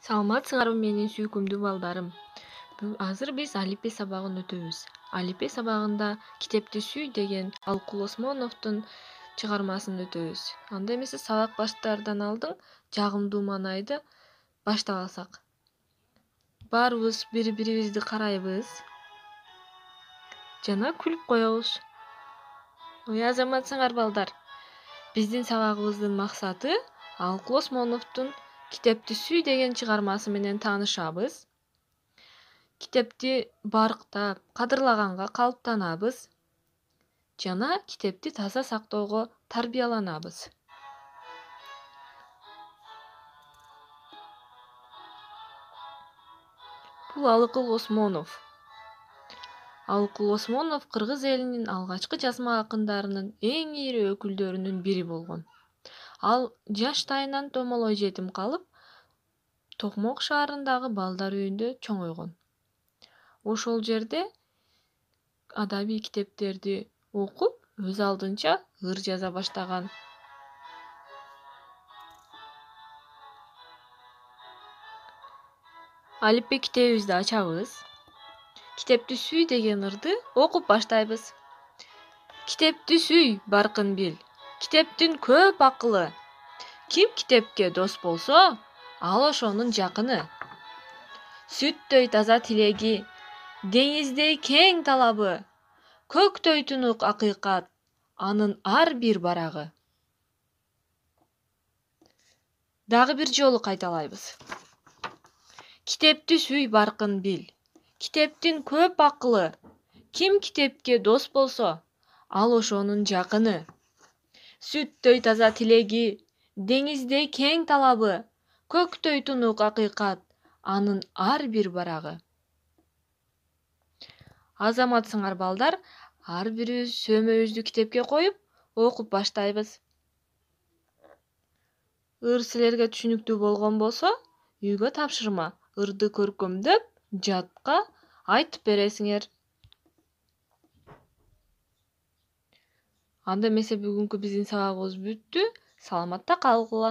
Саламатсыңарбы менин сүйкүмдүү балдарым. Азыр биз алипбе сабагын өтөбүз. Алипбе сабагында китепти сүй деген Алкул Осмоновдун чыгармасын өтөбүз. Анда эмесе сабак баштаардан алдын жагымдуу маанайды баштап алсак. Баарыбыз бири-бирибизди карайбыз жана күлүп коебуз. Ой, азаматсыңар балдар. Биздин сабагыбыздын максаты Алкул Осмоновдун Китепти сүй деген чыгармасы менен таанышабыз. Китепти барктап, кадырлаганга калыптанабыз. Жана китепти таза сактоого тарбияланабыз. Бул Алкул Осмонов. Алкул Осмонов кыргыз элинин алгачкы жазма акындарынын эң ири өкүлдөрүнүн бири болгон. Ал жаштайынан томолой жетим калып, Токмок шаарындагы балдар үйүндө чоңойгон. Ошол жерде адабий китептерди окуп, өз алдынча ыр жаза баштаган. Алипбе китебибизди ачабыз. Китепти сүй деген ырды окуп баштайбыз. Китепти сүй, баркын бил. Китептин көп акылы. Ким китепке дос болсо, ал ошонун жакыны. Сүттөй таза тилеги, деңиздей кең талабы, көктөй тунук акыйкат, анын ар бир барагы. Дагы бир жолу кайталайбыз. Китепти сүй, баркын бил. Китептин көп акылы. Ким китепке дос болсо, ал ошонун жакыны. Сүттөй таза тилеги, деңиздей кең талабы, көктөй тунук акыйкат, анын ар бир барагы. Азаматсыңар балдар, ар бирибиз сөөмөбүздү китепке коюп, окуп баштайбыз. Ыр силерге түшүнүктүү болгон болсо, үйгө тапшырма, ырды көркөмдөп, жадка айтып бересиңер. Анда эмесе бүгүнкү биздин сабагыбыз бүттү. Саламатта калгыла.